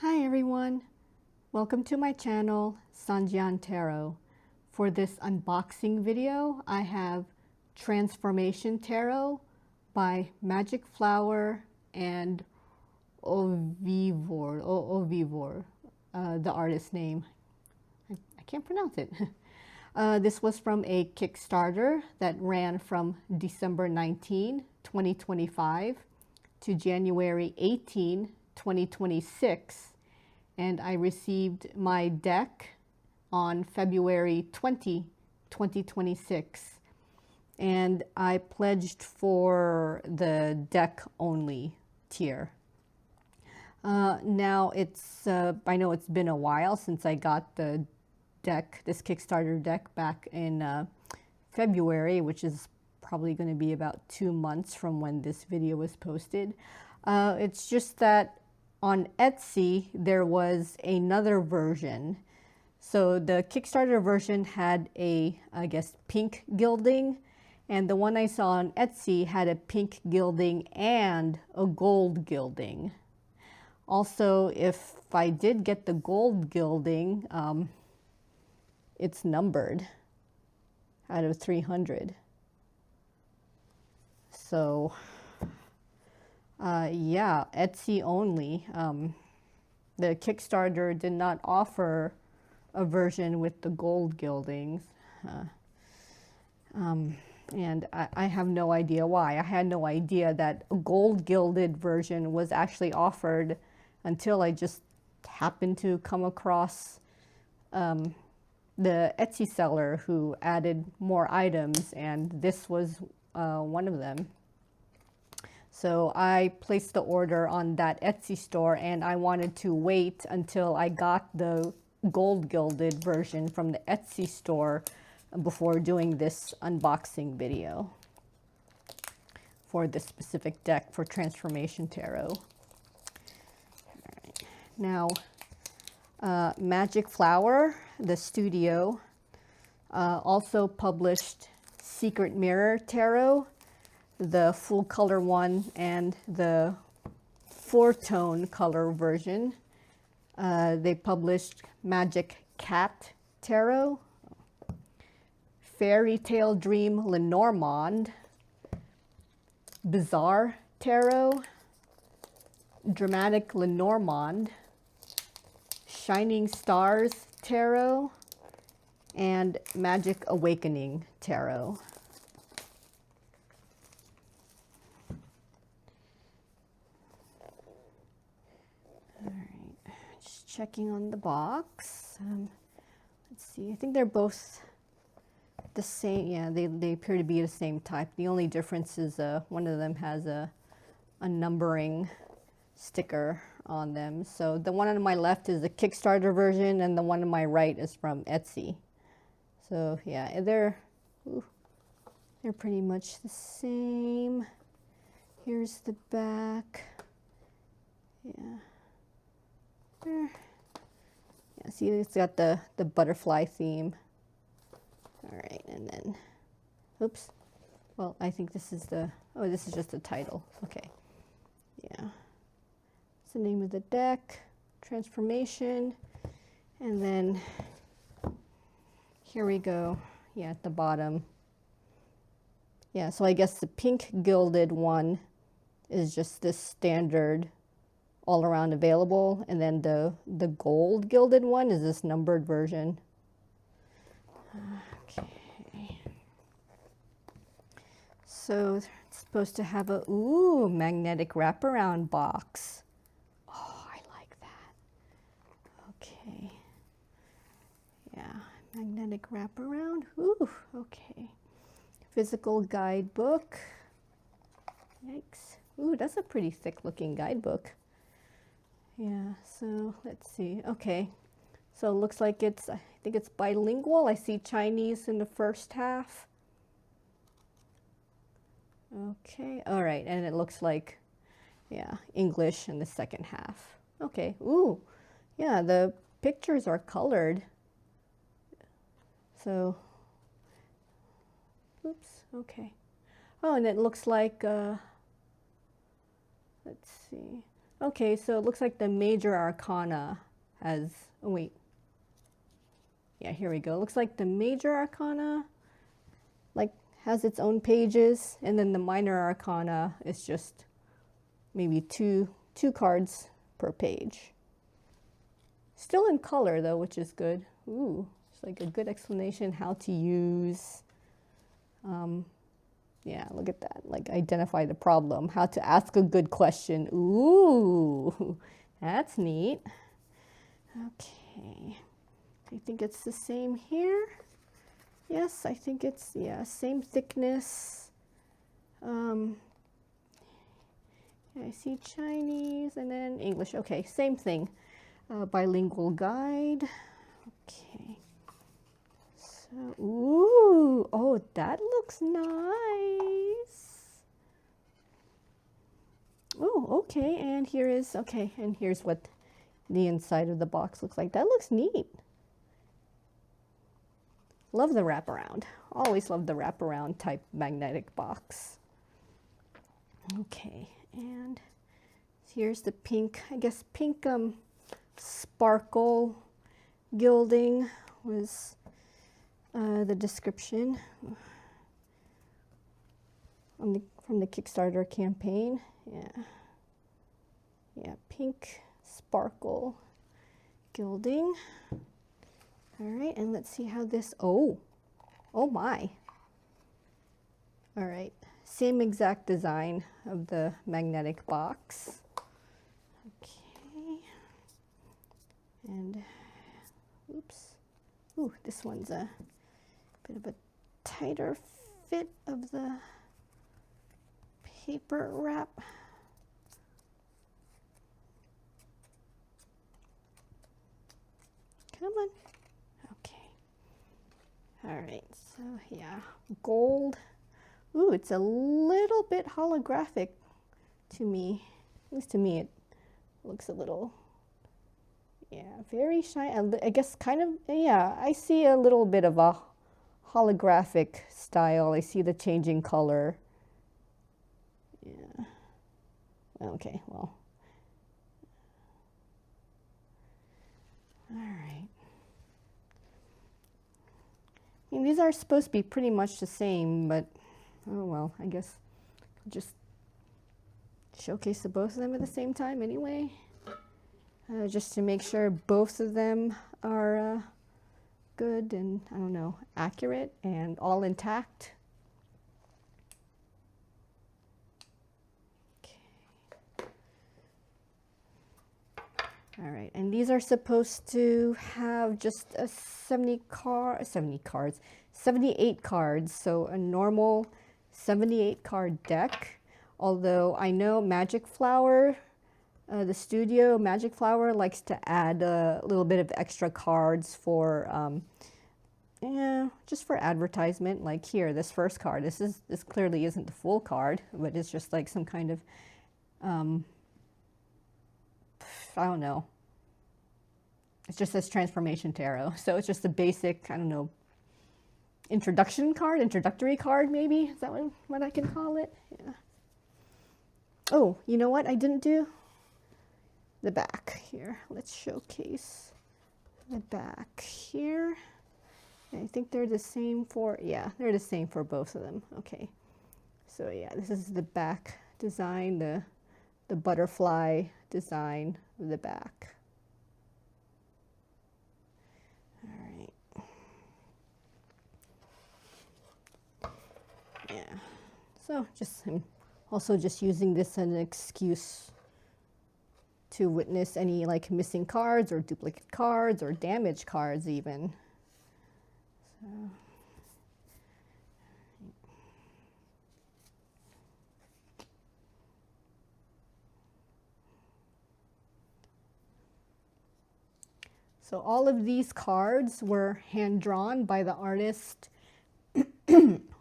Hi everyone, welcome to my channel Sanjian Tarot. For this unboxing video I have Transformation Tarot by MagicFlower and Ovivore, the artist name. I can't pronounce it. This was from a Kickstarter that ran from December 19, 2025 to January 18, 2026. And I received my deck on February 20, 2026. And I pledged for the deck only tier. Now I know it's been a while since I got the deck, this Kickstarter deck back in February, which is probably going to be about 2 months from when this video was posted. It's just that on Etsy, there was another version. So the Kickstarter version had a, I guess, pink gilding, and the one I saw on Etsy had a pink gilding and a gold gilding. Also, if I did get the gold gilding, it's numbered out of 300. So yeah, Etsy only. The Kickstarter did not offer a version with the gold gildings. And I have no idea why. I had no idea that a gold gilded version was actually offered until I just happened to come across the Etsy seller who added more items, and this was one of them. So I placed the order on that Etsy store, and I wanted to wait until I got the gold gilded version from the Etsy store before doing this unboxing video for this specific deck for Transformation Tarot. All right. Now, MagicFlower, the studio, also published Secret Mirror Tarot, the full color one and the 4-tone color version. They published Magic Cat Tarot, Fairy Tale Dream Lenormand, Bizarre Tarot, Dramatic Lenormand, Shining Stars Tarot, and Magic Awakening Tarot. Checking on the box. Let's see, I think they're both the same. Yeah, they appear to be the same type. The only difference is one of them has a numbering sticker on them. So the one on my left is the Kickstarter version, and the one on my right is from Etsy. So yeah, they're pretty much the same. Here's the back. Yeah. Yeah, see, it's got the butterfly theme. All right, and then, oops. Well, I think this is this is just the title. Okay, yeah. It's the name of the deck, Transformation, and then here we go. Yeah, at the bottom. Yeah, so I guess the pink gilded one is just this standard all around available, and then the gold gilded one is this numbered version. Okay, so it's supposed to have a magnetic wraparound box. Oh, I like that. Okay, yeah, magnetic wraparound. Ooh, okay. Physical guidebook. Yikes. Ooh, that's a pretty thick looking guidebook. Yeah, so let's see. Okay, so it looks like I think it's bilingual. I see Chinese in the first half. Okay, all right, and it looks like, yeah, English in the second half. Okay, ooh, yeah, the pictures are colored. So, oops, okay. Oh, and it looks like, let's see. Okay, so it looks like the major arcana has, oh wait. Yeah, here we go. Looks like the major arcana like has its own pages, and then the minor arcana is just maybe two cards per page. Still in color though, which is good. Ooh, it's like a good explanation how to use, yeah, look at that. Like identify the problem, how to ask a good question. Ooh, that's neat. Okay, I think it's the same here. Yes, I think it's, yeah, same thickness. I see Chinese and then English. Okay, same thing. Bilingual guide. Okay. So, ooh, oh, that looks nice. Oh, okay, and here is, okay, and here's what the inside of the box looks like. That looks neat. Love the wraparound. Always love the wraparound type magnetic box. Okay, and here's the pink, I guess pink sparkle gilding was the description on from the Kickstarter campaign. Yeah, pink sparkle gilding. All right, and let's see how this, oh my. All right, same exact design of the magnetic box. Okay, and oops, ooh, this one's a bit of a tighter fit of the paper wrap. Come on. All right, so yeah, gold. Ooh, it's a little bit holographic to me. At least to me, it looks a little, yeah, very shiny. I guess kind of, yeah, I see a little bit of a holographic style. I see the changing color. Yeah. Okay, well. All right. I mean, these are supposed to be pretty much the same, but oh well, I guess I'll just showcase the both of them at the same time anyway, just to make sure both of them are good and, I don't know, accurate and all intact. Okay. All right, and these are supposed to have just a 78 cards, so a normal 78 card deck. Although I know MagicFlower, the studio, MagicFlower likes to add a little bit of extra cards for, yeah, just for advertisement. Like here, this first card, this clearly isn't the full card, but it's just like some kind of, I don't know. It just says Transformation Tarot. So it's just a basic, I don't know, introductory card maybe? Is that what I can call it? Yeah. Oh, you know what I didn't do? The back here. Let's showcase the back here. I think they're the same for, yeah, they're the same for both of them. Okay. So yeah, this is the back design, the butterfly design of the back. All right. Yeah. So I'm also just using this as an excuse to witness any like missing cards or duplicate cards or damaged cards even. So all of these cards were hand-drawn by the artist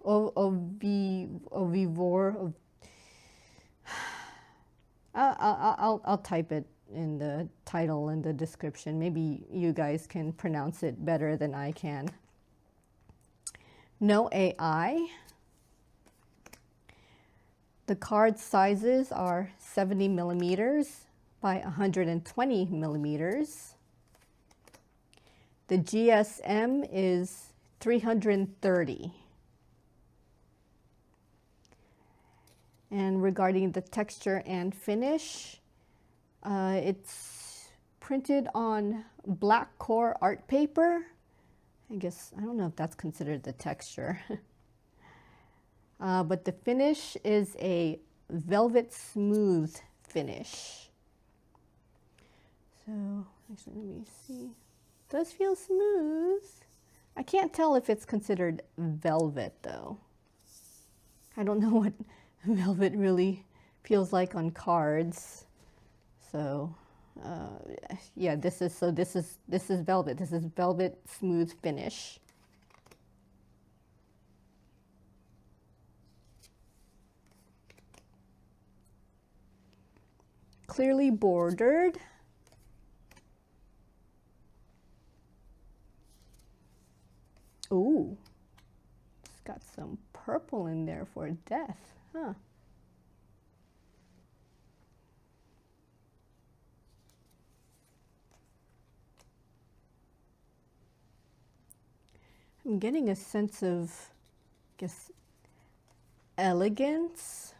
Ovivore. I'll type it in the title and the description. Maybe you guys can pronounce it better than I can. No AI. The card sizes are 70 millimeters by 120 millimeters. The GSM is 330. And regarding the texture and finish, it's printed on black core art paper. I guess, I don't know if that's considered the texture. But the finish is a velvet smooth finish. So, actually, let me see. It does feel smooth. I can't tell if it's considered velvet though. I don't know what velvet really feels like on cards. So, yeah, this is velvet. This is velvet smooth finish. Clearly bordered. Ooh, it's got some purple in there for death, huh? I'm getting a sense of, I guess, elegance.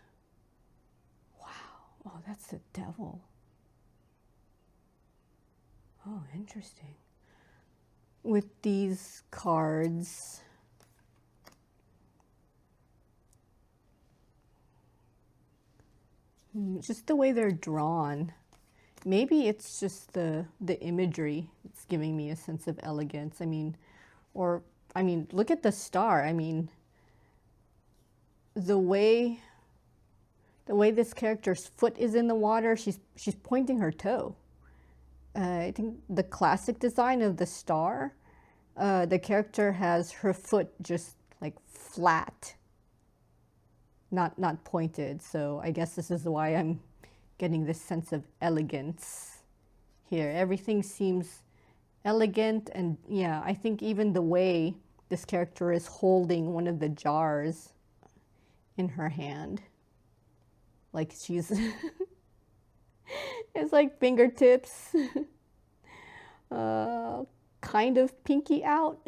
Wow, oh, that's the devil. Oh, interesting. With these cards, just the way they're drawn. Maybe it's just the imagery that's giving me a sense of elegance. I mean, look at the star. I mean, the way this character's foot is in the water, she's pointing her toe. I think the classic design of the star, the character has her foot just like flat, not pointed. So I guess this is why I'm getting this sense of elegance here. Everything seems elegant, and yeah, I think even the way this character is holding one of the jars in her hand, like she's it's like fingertips, kind of pinky out.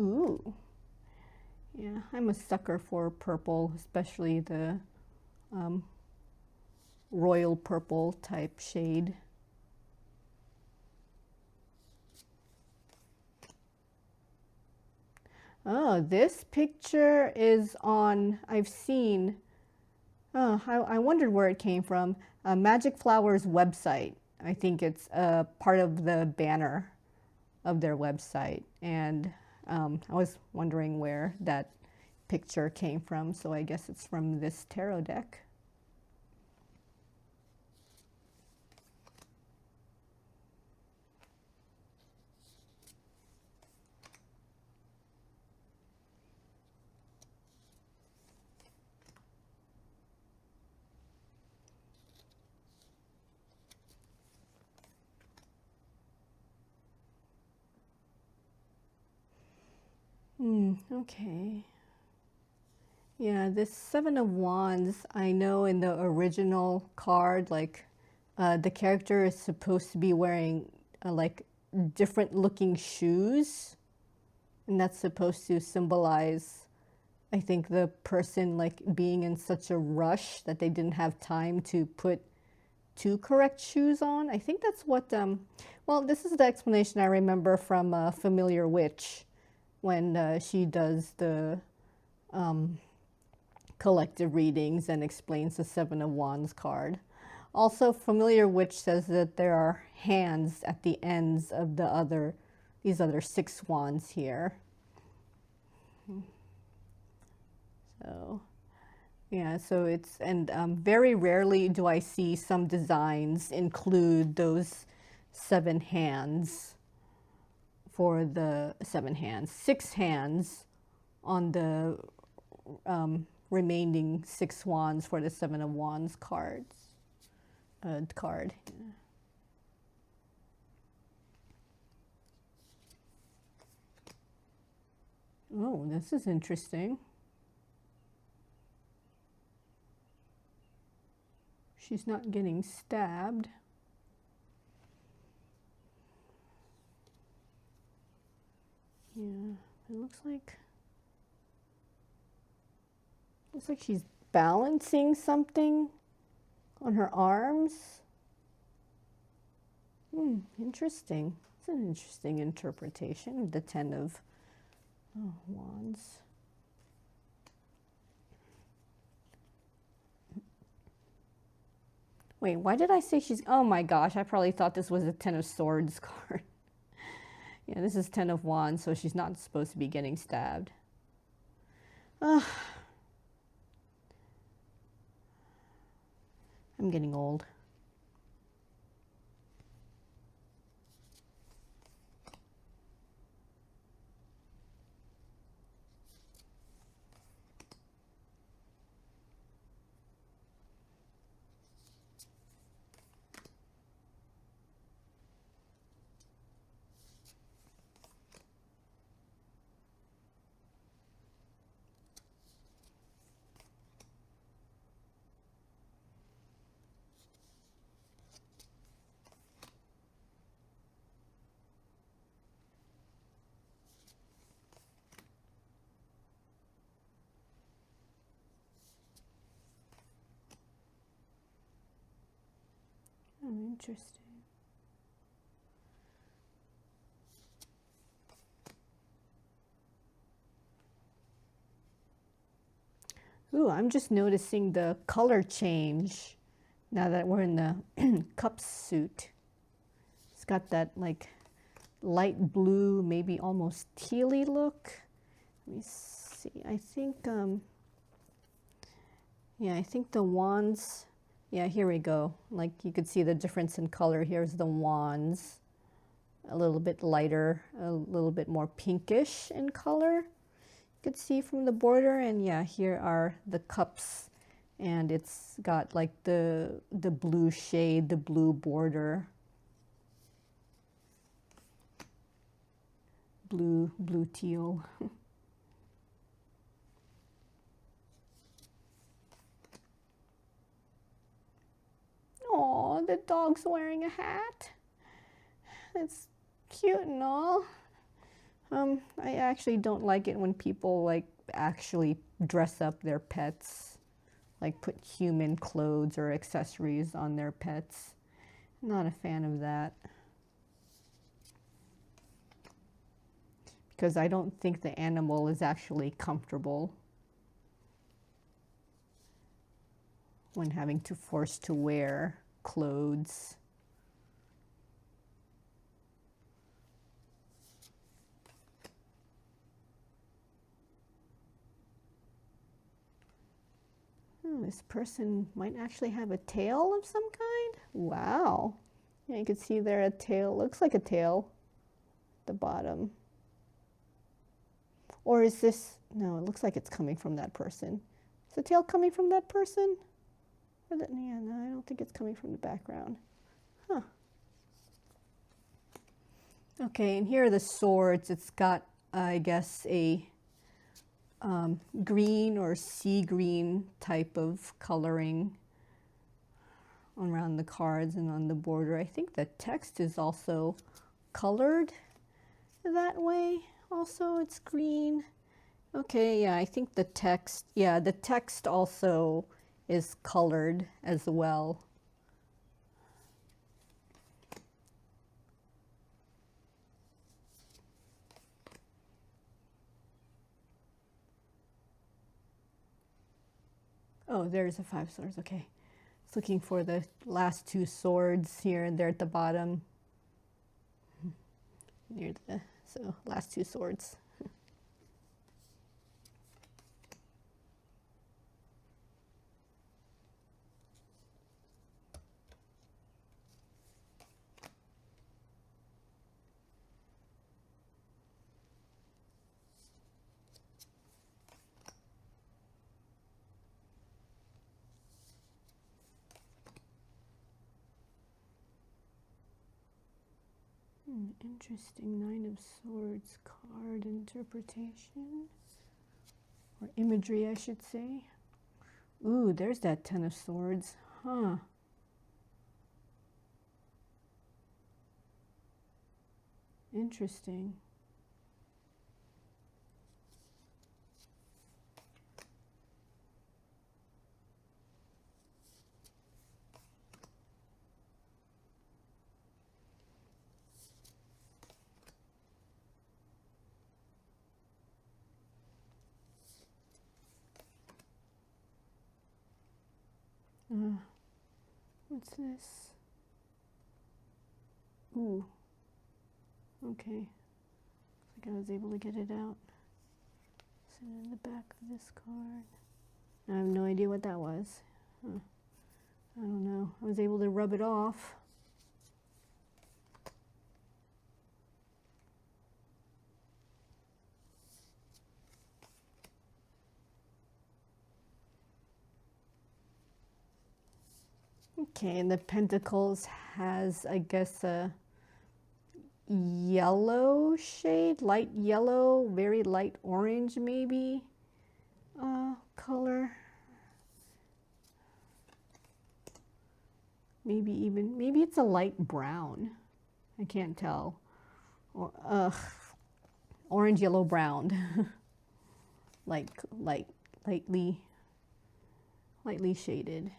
Ooh, yeah, I'm a sucker for purple, especially the royal purple type shade. Oh, this picture is on, I've seen, oh, I wondered where it came from. MagicFlower's website. I think it's part of the banner of their website. And I was wondering where that picture came from, so I guess it's from this tarot deck. Okay. Yeah, this Seven of Wands, I know in the original card, like, the character is supposed to be wearing, like, different looking shoes. And that's supposed to symbolize, I think, the person, like, being in such a rush that they didn't have time to put two correct shoes on. I think that's what, well, this is the explanation I remember from Familiar Witch, when she does the collective readings and explains the Seven of Wands card. Also, Familiar Witch says that there are hands at the ends of these other 6 wands here. So, yeah, so it's, and very rarely do I see some designs include those 7 hands for the 7 hands, 6 hands on the remaining 6 wands for the 7 of Wands card. Oh, this is interesting. She's not getting stabbed. Yeah, it looks like she's balancing something on her arms. Interesting. It's an interesting interpretation of the 10 of Wands. Wait, why did I say she's... Oh my gosh, I probably thought this was a 10 of Swords card. Yeah, this is 10 of Wands, so she's not supposed to be getting stabbed. I'm getting old. Interesting. Ooh, I'm just noticing the color change now that we're in the cup suit. It's got that like light blue, maybe almost tealy look. Let me see. I think, yeah, I think the wands. Yeah, here we go. Like you could see the difference in color. Here's the wands, a little bit lighter, a little bit more pinkish in color. You could see from the border, and yeah, here are the cups, and it's got like the blue shade, the blue border. Blue teal. Oh, the dog's wearing a hat. It's cute and all. I actually don't like it when people like actually dress up their pets, like put human clothes or accessories on their pets. I'm not a fan of that. Because I don't think the animal is actually comfortable when having to force to wear clothes. This person might actually have a tail of some kind. Wow. Yeah, you can see there a tail. Looks like a tail at the bottom. Or is this... No, it looks like it's coming from that person. Is the tail coming from that person? Or that, yeah, no, I don't think it's coming from the background. Huh. Okay, and here are the swords. It's got, I guess, a green or sea green type of coloring around the cards and on the border. I think the text is also colored that way. Also, it's green. Okay, yeah, I think the text, yeah, the text also is colored as well. Oh, there's the 5 swords, okay. It's looking for the last 2 swords here and there at the bottom. Near the, so last 2 swords. Interesting. Nine of Swords card interpretation. Or imagery, I should say. Ooh, there's that Ten of Swords. Huh. Interesting. What's this? Ooh. Okay. Looks like I was able to get it out. Sit in the back of this card. I have no idea what that was. Huh. I don't know. I was able to rub it off. Okay, and the Pentacles has, I guess, a yellow shade, light yellow, very light orange maybe, color. Maybe it's a light brown. I can't tell. Or, orange, yellow, brown. lightly shaded.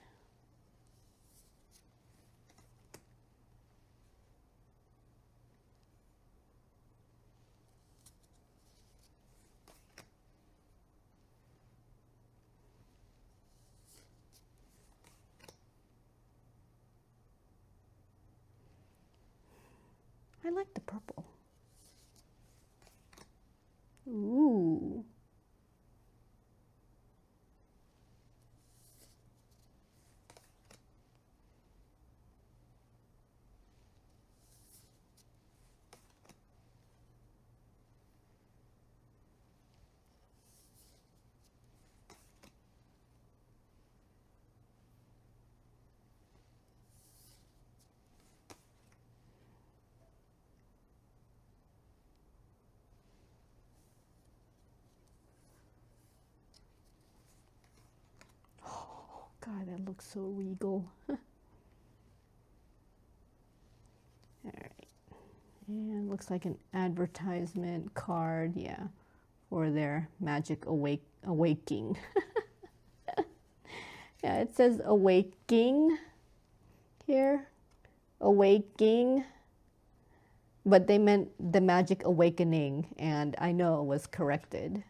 I like the purple. Ooh. God, that looks so regal. All right. And looks like an advertisement card, yeah, for their Magic Awaking. Yeah, it says Awaking here. Awaking. But they meant the Magic Awakening, and I know it was corrected.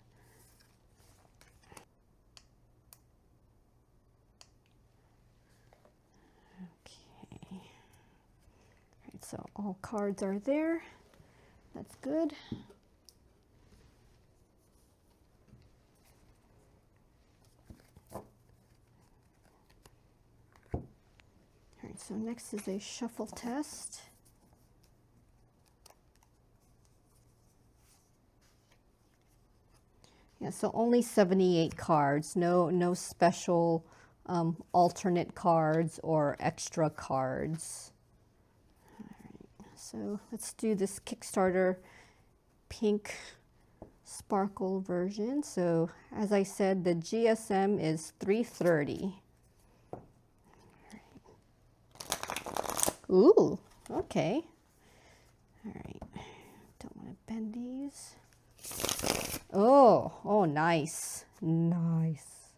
So all cards are there. That's good. All right, so next is a shuffle test. Yeah, so only 78 cards. No special alternate cards or extra cards. So let's do this Kickstarter pink sparkle version. So as I said, the GSM is 330. Ooh, okay. All right, don't want to bend these. Oh, nice. Nice.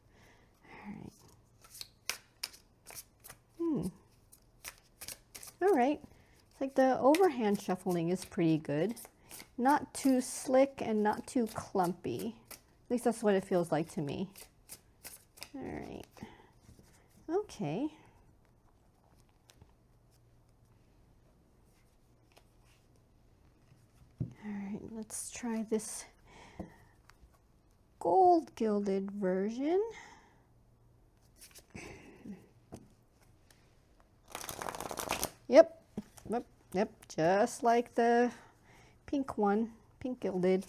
All right. All right. It's like the overhand shuffling is pretty good. Not too slick and not too clumpy. At least that's what it feels like to me. All right. Okay. All right, let's try this gold gilded version. Yep, just like the pink one, pink gilded.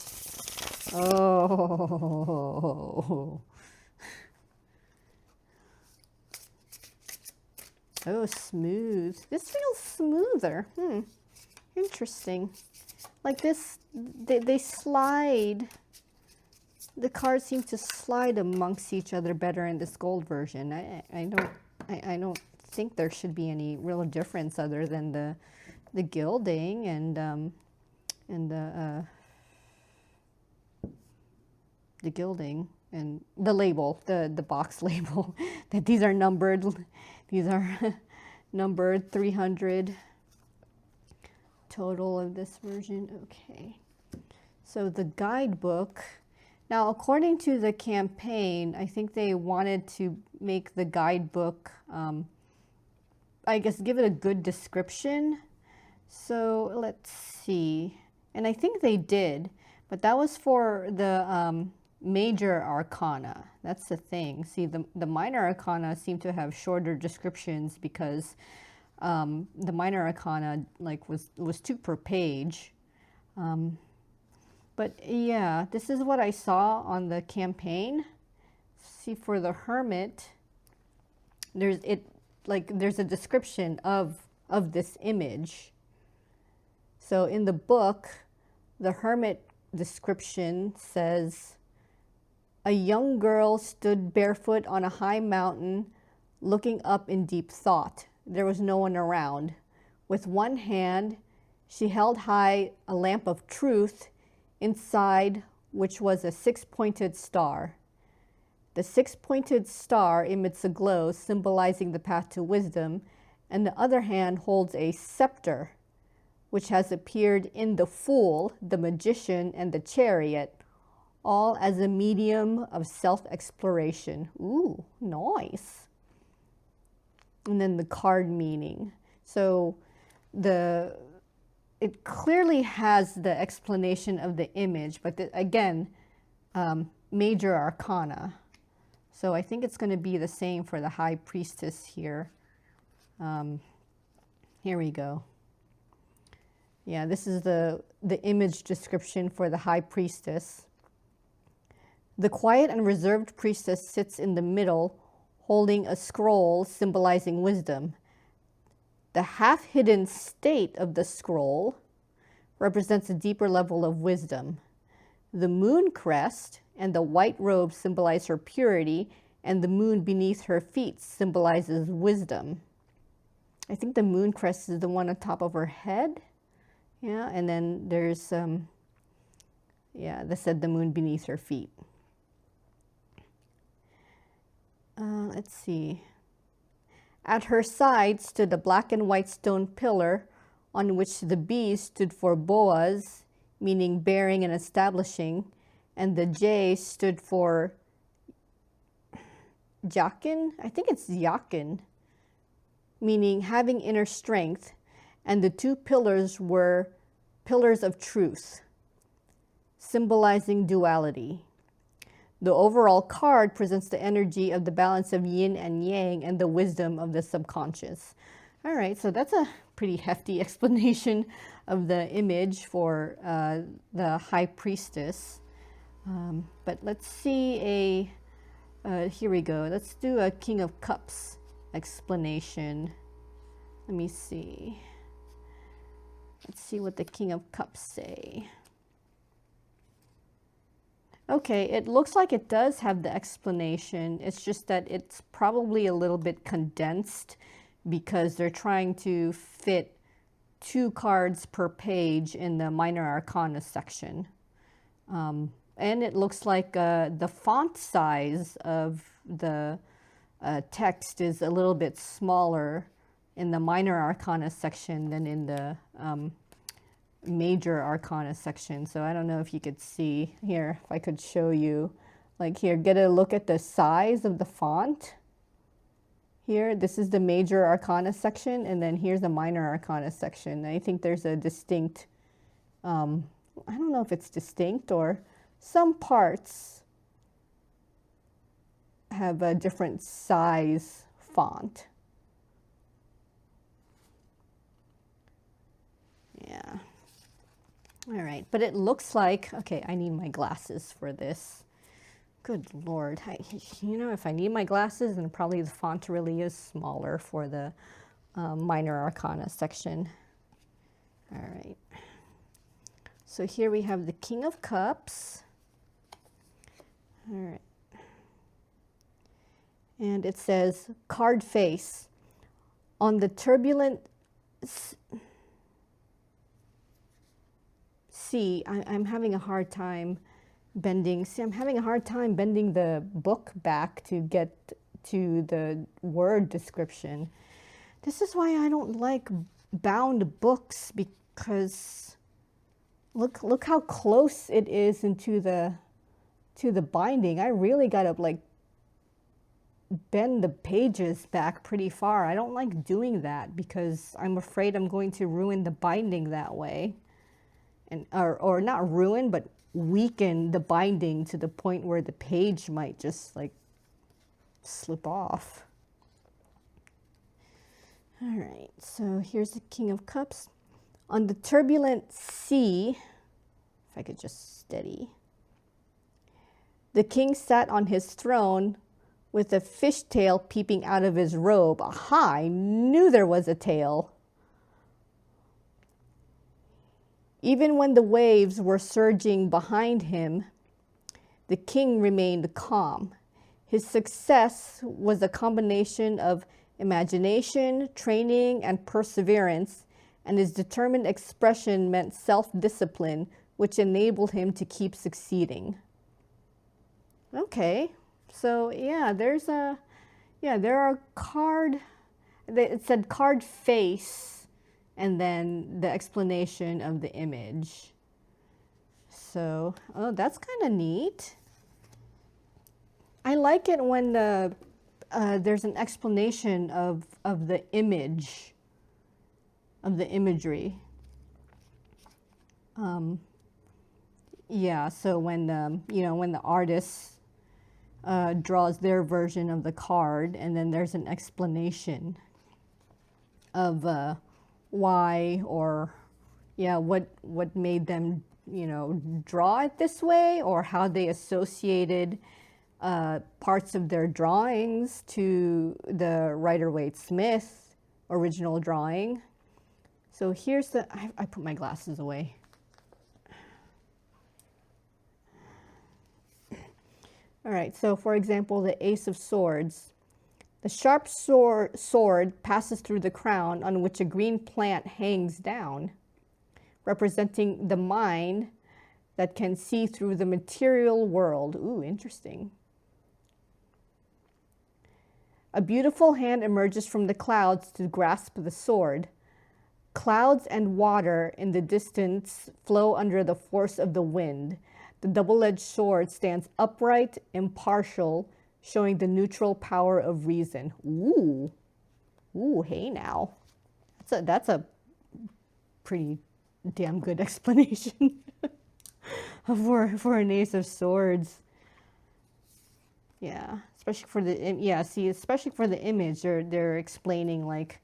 Oh, oh, smooth. This feels smoother. Interesting. Like this, they slide. The cards seem to slide amongst each other better in this gold version. I don't think there should be any real difference other than the gilding and the gilding and the label, the box label, that these are numbered. These are numbered 300 total of this version. Okay. So the guidebook. Now, according to the campaign, I think they wanted to make the guidebook, I guess, give it a good description. So let's see. And I think they did, but that was for the major arcana. That's the thing. See, the minor arcana seem to have shorter descriptions because the minor arcana like was 2 per page. But yeah, this is what I saw on the campaign. See, for the Hermit, there's a description of this image. So in the book, the Hermit description says, a young girl stood barefoot on a high mountain, looking up in deep thought. There was no one around. With one hand, she held high a lamp of truth, inside which was a 6-pointed star. The 6-pointed star emits a glow symbolizing the path to wisdom, and the other hand holds a scepter, which has appeared in the Fool, the Magician, and the Chariot, all as a medium of self-exploration. Ooh, nice. And then the card meaning. So it clearly has the explanation of the image, but again, major arcana. So I think it's going to be the same for the High Priestess here. Here we go. Yeah, this is the image description for the High Priestess. The quiet and reserved priestess sits in the middle, holding a scroll symbolizing wisdom. The half-hidden state of the scroll represents a deeper level of wisdom. The moon crest and the white robe symbolize her purity, and the moon beneath her feet symbolizes wisdom. I think the moon crest is the one on top of her head. Yeah, and then there's, that said the moon beneath her feet. Let's see. At her side stood a black and white stone pillar on which the B stood for Boaz, meaning bearing and establishing, and the J stood for Yakin. I think it's Yakin, meaning having inner strength, and the 2 pillars were pillars of truth, symbolizing duality. The overall card presents the energy of the balance of yin and yang and the wisdom of the subconscious. All right, so that's a pretty hefty explanation of the image for the High Priestess. But let's see here we go. Let's do a King of Cups explanation. Let me see. Let's see what the King of Cups say. Okay, it looks like it does have the explanation. It's just that it's probably a little bit condensed because they're trying to fit 2 cards per page in the minor arcana section. And it looks like the font size of the text is a little bit smaller in the minor arcana section than in the major arcana section. So I don't know if you could see here, if I could show you, like here, get a look at the size of the font. Here, this is the major arcana section, and then here's the minor arcana section. I think there's a distinct, I don't know if it's distinct or some parts have a different size font. Yeah. All right, but it looks like, okay, I need my glasses for this. Good Lord, if I need my glasses, then probably the font really is smaller for the minor arcana section. All right. So here we have the King of Cups. All right. And it says, card face. On the turbulent sea, I'm having a hard time bending. See, I'm having a hard time bending the book back to get to the word description. This is why I don't like bound books, because look how close it is into the binding. I really gotta like bend the pages back pretty far. I don't like doing that because I'm afraid I'm going to ruin the binding that way. And or not ruin, but weaken the binding to the point where the page might just like slip off. All right, so here's the King of Cups. On the turbulent sea, if I could just steady, the king sat on his throne with a fishtail peeping out of his robe. Aha, I knew there was a tail. Even when the waves were surging behind him, the king remained calm. His success was a combination of imagination, training, and perseverance, and his determined expression meant self-discipline, which enabled him to keep succeeding. Okay, so yeah, there are it said card face, and then the explanation of the image. So, oh, that's kind of neat. I like it when there's an explanation of the image, of the imagery. Yeah, so when when the artist draws their version of the card, and then there's an explanation of why, or what made them draw it this way, or how they associated parts of their drawings to the Rider-Waite-Smith original drawing. So here's the, I put my glasses away. All right, so for example, the Ace of Swords. The sharp sword passes through the crown on which a green plant hangs down, representing the mind that can see through the material world. Ooh, interesting. A beautiful hand emerges from the clouds to grasp the sword. Clouds and water in the distance flow under the force of the wind. The double-edged sword stands upright, impartial, showing the neutral power of reason. Ooh, ooh, hey now. That's a pretty damn good explanation for an Ace of Swords. Yeah, especially for the image, they're explaining like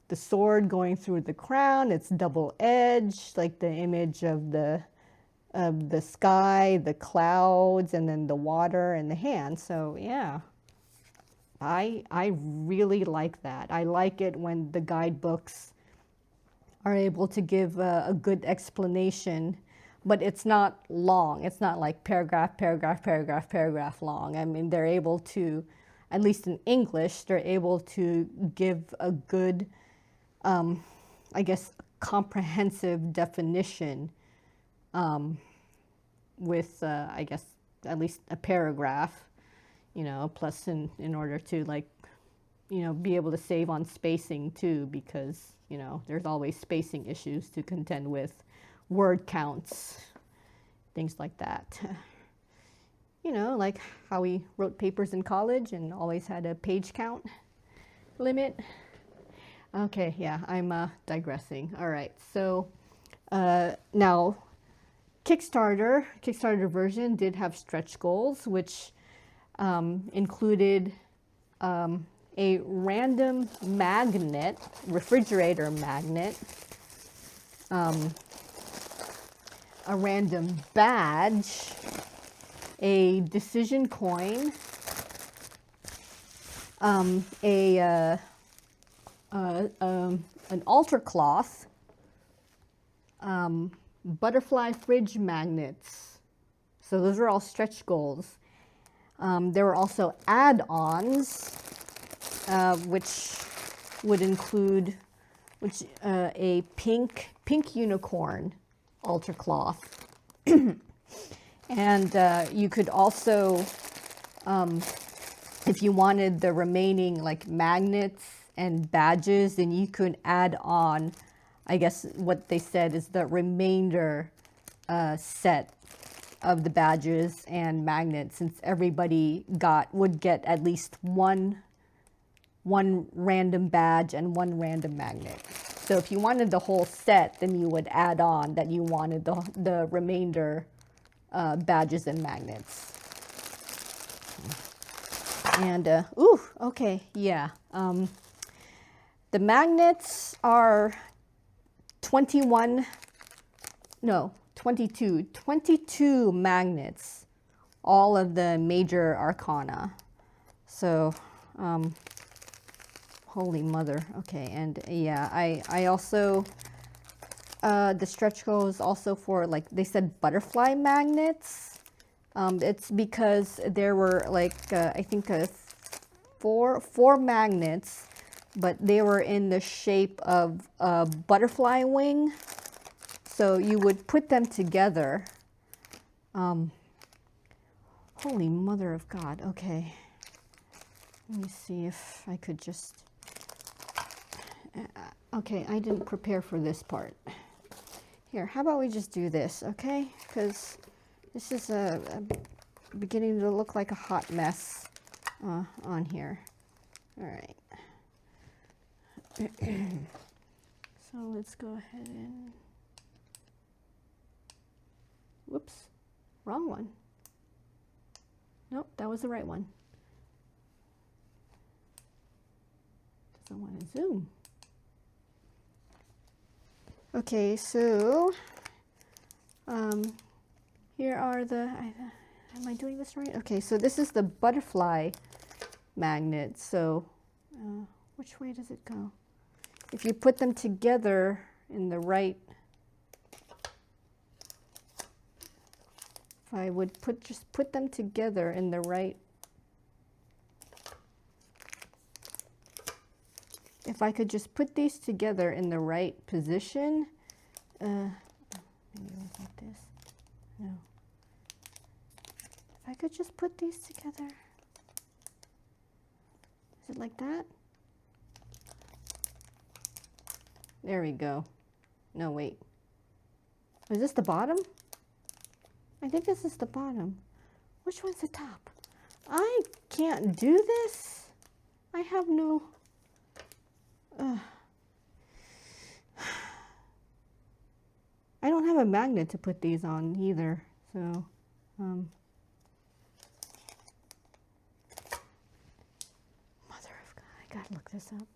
the sword going through the crown. It's double-edged, like the image of the sky, the clouds, and then the water and the hand. So yeah, I really like that. I like it when the guidebooks are able to give a good explanation, but it's not long. It's not like paragraph, paragraph, paragraph, paragraph long. I mean, they're able to, at least in English, they're able to give a good, I guess, comprehensive definition with, I guess, at least a paragraph, plus in order to be able to save on spacing too, because, there's always spacing issues to contend with, word counts, things like that. Like how we wrote papers in college and always had a page count limit. Okay, yeah, I'm digressing. All right, so now Kickstarter version did have stretch goals, which included a random magnet, refrigerator magnet, a random badge, a decision coin, an altar cloth, butterfly fridge magnets. So those are all stretch goals. There were also add-ons, which would include a pink unicorn altar cloth. And you could also, if you wanted the remaining like magnets and badges, then you could add on, I guess what they said is the remainder set of the badges and magnets, since everybody would get at least one random badge and one random magnet. So if you wanted the whole set, then you would add on that you wanted the remainder badges and magnets. And ooh, okay, yeah. The magnets are 22 magnets, all of the major arcana. So, holy mother. Okay, and yeah, I also, the stretch goal is also for, like, they said butterfly magnets. It's because there were like, I think four magnets, but they were in the shape of a butterfly wing. So you would put them together. Holy mother of God. Okay. Let me see if I could just... okay, I didn't prepare for this part. Here, how about we just do this, okay? Because this is beginning to look like a hot mess on here. All right. So let's go ahead and... whoops, wrong one. Nope, that was the right one. Doesn't want to zoom. Okay, so here are the, am I doing this right? Okay, so this is the butterfly magnet. So which way does it go? If you put them together in the right, if I would just put them together in the right, if I could just put these together in the right position, maybe it was like this. No. If I could just put these together, is it like that? There we go. No, wait. Is this the bottom? I think this is the bottom. Which one's the top? I can't do this. I have no... I don't have a magnet to put these on either, so... Mother of God, I gotta look this up.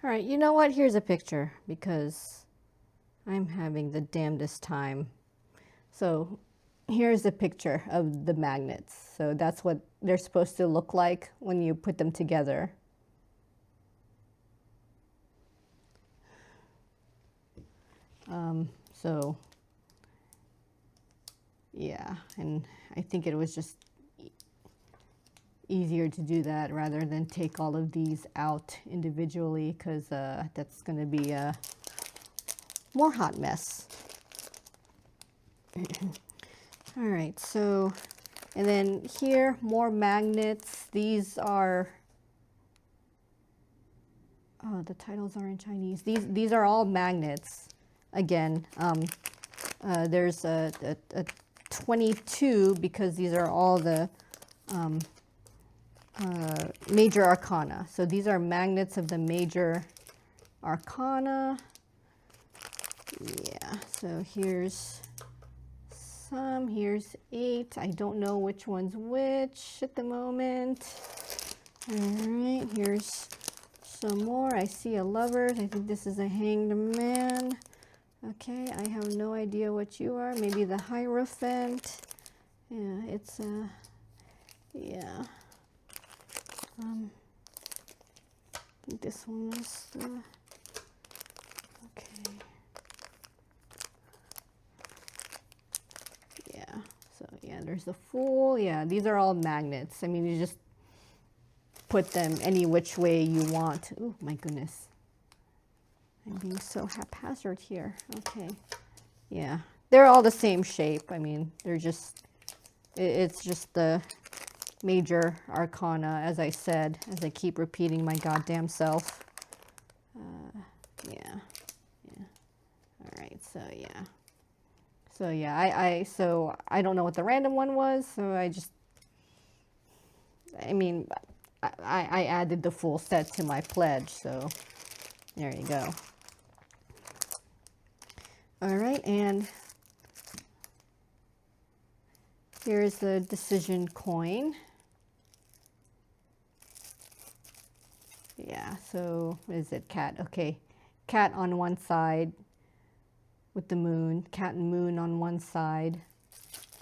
All right, you know what? Here's a picture because I'm having the damnedest time. So here's a picture of the magnets. So that's what they're supposed to look like when you put them together. So yeah, and I think it was just easier to do that rather than take all of these out individually, because that's going to be a more hot mess. All right, so, and then here, more magnets. These are, oh, the titles are in Chinese. These are all magnets. Again, there's a 22 because these are all the major arcana. So these are magnets of the major arcana. Yeah, so here's some, here's 8. I don't know which one's which at the moment. All right, here's some more. I see a Lovers. I think this is a Hanged Man. Okay, I have no idea what you are. Maybe the Hierophant. Yeah, it's yeah. I think this one was the, okay. Yeah, so yeah, there's the Fool. Yeah, these are all magnets. I mean, you just put them any which way you want. Oh my goodness. I'm being so haphazard here. Okay. Yeah, they're all the same shape. I mean, they're just, it's just the major arcana, as I said, as I keep repeating my goddamn self. Yeah. All right, so yeah. So yeah, so I don't know what the random one was, so I mean, I added the full set to my pledge, so there you go. All right, and here's the decision coin. Yeah, so what is it? Cat. Okay, cat on one side with the moon, cat and moon on one side.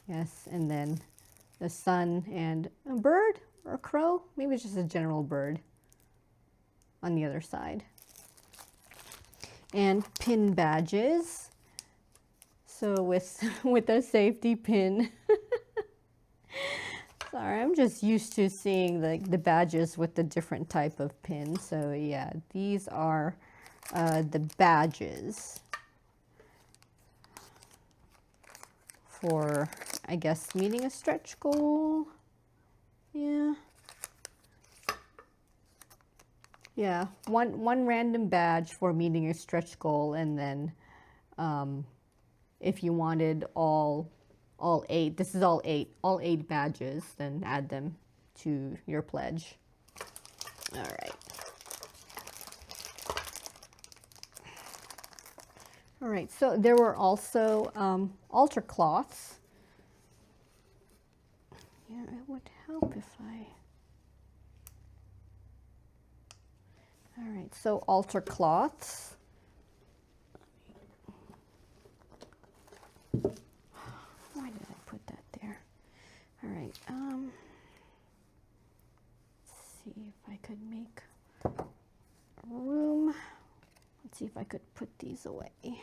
Yes, and then the sun and a bird or a crow, maybe it's just a general bird on the other side. And pin badges. So with a safety pin. Sorry, I'm just used to seeing the badges with the different type of pins. So yeah, these are the badges for, I guess, meeting a stretch goal. Yeah. Yeah, one random badge for meeting a stretch goal, and then if you wanted all 8, this is all 8 badges, then add them to your pledge. All right. All right, so there were also altar cloths. Yeah, it would help if I... All right, so altar cloths. Why did I put that there? All right, let's see if I could make room. Let's see if I could put these away.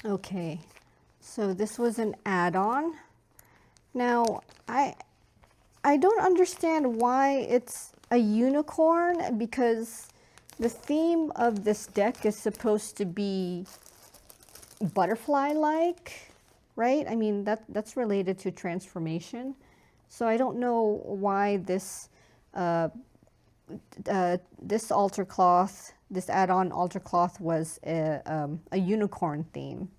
Okay, so this was an add-on. Now, I don't understand why it's a unicorn, because the theme of this deck is supposed to be butterfly-like, right? I mean, that's related to transformation. So I don't know why this this altar cloth, this add-on altar cloth was a unicorn theme.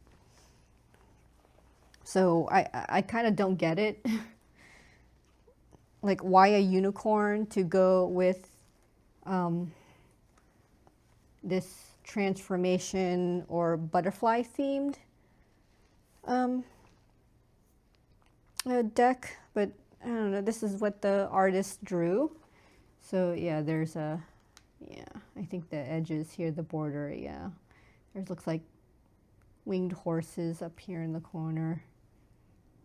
So I kind of don't get it. Like, why a unicorn to go with this transformation or butterfly themed deck? But I don't know, this is what the artist drew. So yeah, there's a, yeah, I think the edges here, the border, yeah. There's looks like winged horses up here in the corner.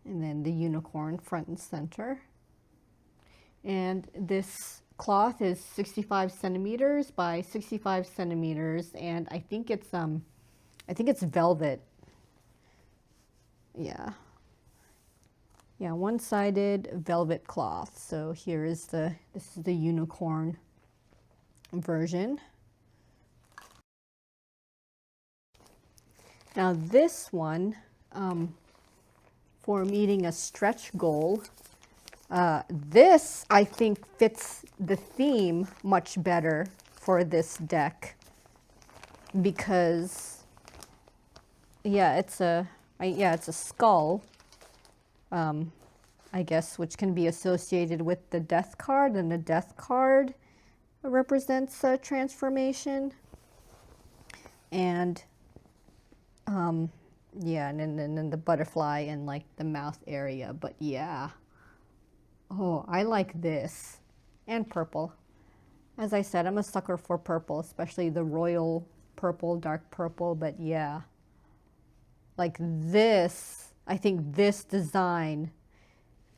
And then the unicorn front and center. And this cloth is 65 centimeters by 65 centimeters, and I think it's velvet. Yeah. Yeah, one-sided velvet cloth. So here is this is the unicorn version. Now this one, for meeting a stretch goal, this I think fits the theme much better for this deck, because yeah, it's a skull, I guess, which can be associated with the death card, and the death card represents a transformation. And yeah, and then the butterfly and like the mouth area. But yeah, Oh, I like this. And purple. As I said, I'm a sucker for purple, especially the royal purple, dark purple, but yeah. Like this, I think this design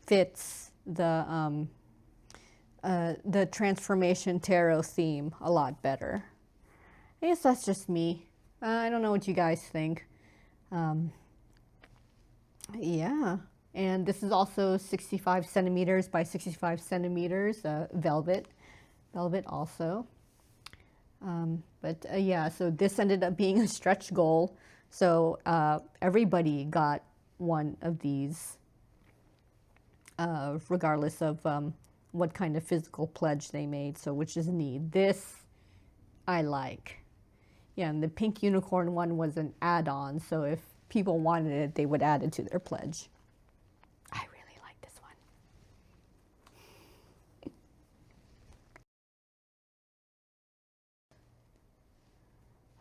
fits the Transformation Tarot theme a lot better. I guess that's just me. I don't know what you guys think. Yeah, and this is also 65 centimeters by 65 centimeters, velvet also. But yeah, so this ended up being a stretch goal. So everybody got one of these, regardless of what kind of physical pledge they made. So which is neat. This I like. Yeah, and the pink unicorn one was an add-on. So if people wanted it, they would add it to their pledge. I really like this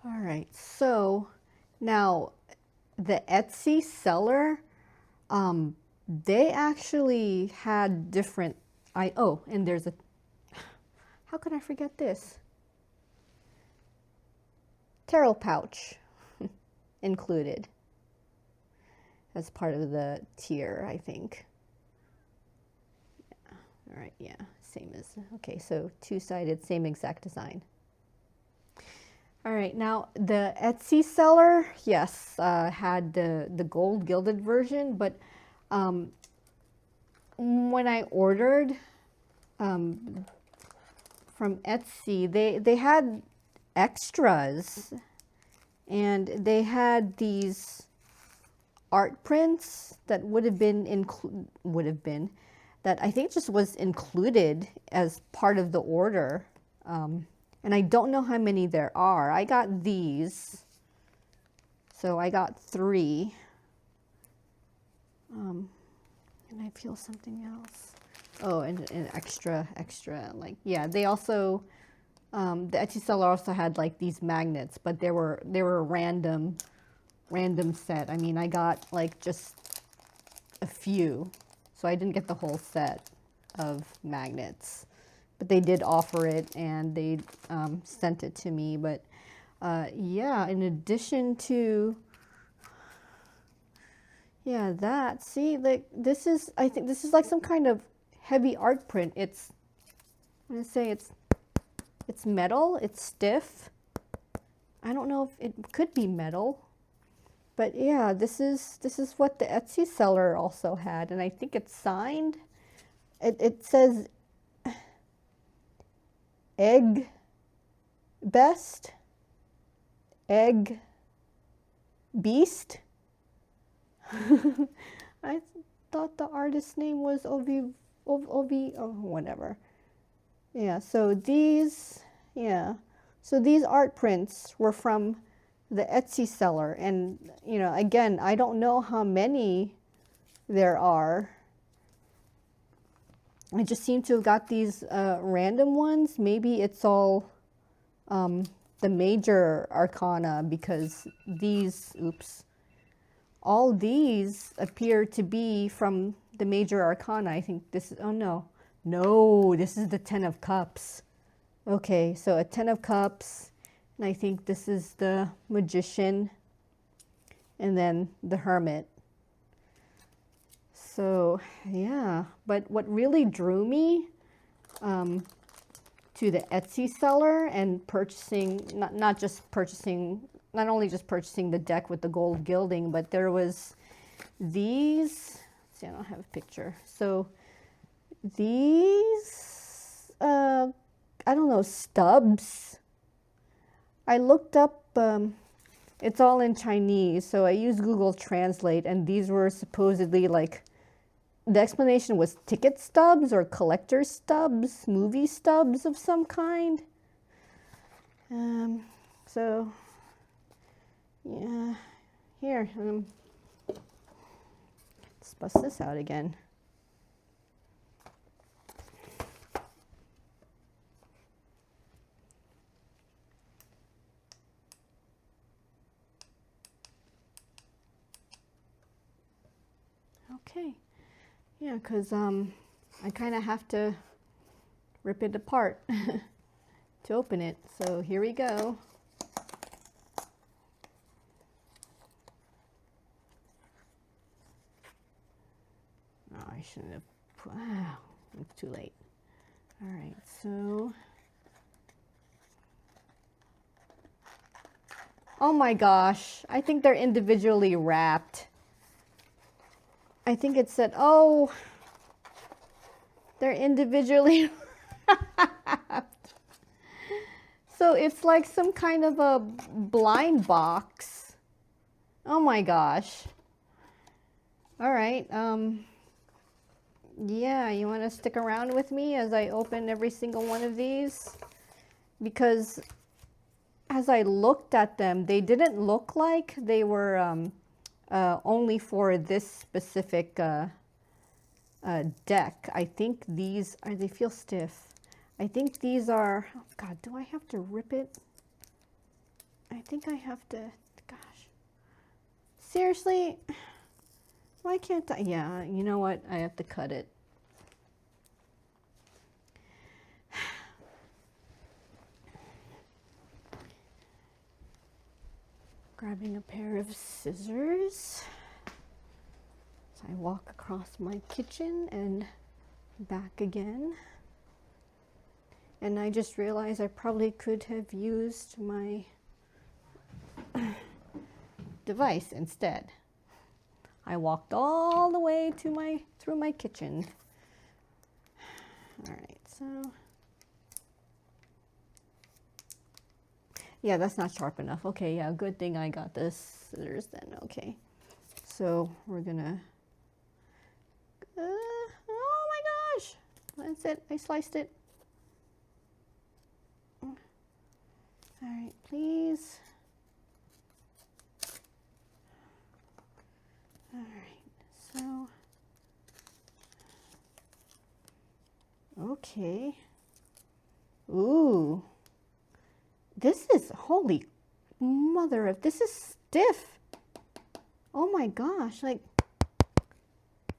one. All right, so now the Etsy seller, they actually had different, oh, and there's a, how could I forget this? Tarot pouch included as part of the tier, I think. Yeah. All right, yeah, same as, okay, so two-sided, same exact design. All right, now the Etsy seller, yes, had the gold gilded version, but when I ordered from Etsy, they had extras, and they had these art prints that would have been that I think just was included as part of the order. And I don't know how many there are. I got these. So I got 3. And I feel something else. Oh, and extra, like, yeah, they also, the Etsy seller also had like these magnets, but they were a random set. I mean, I got like just a few, so I didn't get the whole set of magnets. But they did offer it, and they sent it to me. But yeah, in addition to, yeah, that, see, like, this is, I think this is like some kind of heavy art print. It's, I'm gonna say it's metal, it's stiff. I don't know if it could be metal, but yeah, this is what the Etsy seller also had, and I think it's signed. It says egg best, egg beast. I thought the artist's name was Ovi, or whatever. Yeah, so these, yeah, so these art prints were from the Etsy seller, and you know, again, I don't know how many there are. I just seem to have got these random ones. Maybe it's all the major arcana, because these, oops, all these appear to be from the major arcana. I think this is, oh no, this is the 10 of Cups. Okay, so a 10 of Cups, and I think this is the Magician, and then the Hermit. So yeah, but what really drew me to the Etsy seller and purchasing, not only just purchasing the deck with the gold gilding, but there was these, see, I don't have a picture. So these, I don't know, stubs. I looked up, it's all in Chinese, so I used Google Translate, and these were supposedly like, the explanation was ticket stubs or collector stubs, movie stubs of some kind. So, yeah, here, let's bust this out again. Okay, yeah, because I kind of have to rip it apart to open it. So here we go. Oh, I shouldn't have. Wow, it's too late. All right, so. Oh my gosh, I think they're individually wrapped. I think it said, oh, they're individually wrapped. So it's like some kind of a blind box. Oh my gosh. All right, yeah, you want to stick around with me as I open every single one of these? Because as I looked at them, they didn't look like they were only for this specific deck. I think these are, they feel stiff. I think these are, oh God, do I have to rip it? I think I have to, gosh. Seriously? Why can't I? Yeah, you know what? I have to cut it. Grabbing a pair of scissors. So I walk across my kitchen and back again. And I just realized I probably could have used my device instead. I walked all the way to through my kitchen. All right, so. Yeah, that's not sharp enough. Okay, yeah, good thing I got this scissors then. Okay, so we're gonna, oh my gosh, that's it, I sliced it. All right, please. All right, so, okay. Ooh, this is, holy mother of, this is stiff. Oh my gosh, like,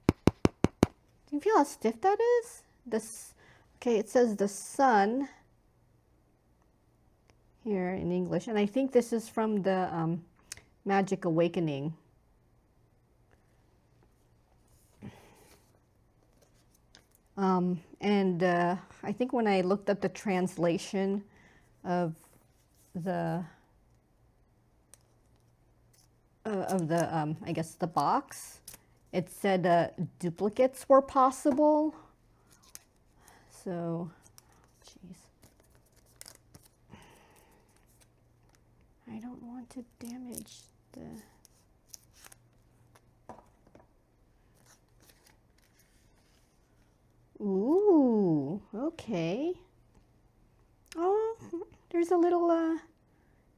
do you feel how stiff that is? This, okay, it says the sun here in English, and I think this is from the Magic Awakening. And I think when I looked up the translation of the I guess the box, it said duplicates were possible. So, jeez, I don't want to damage the. Ooh, okay. Oh, there's a little,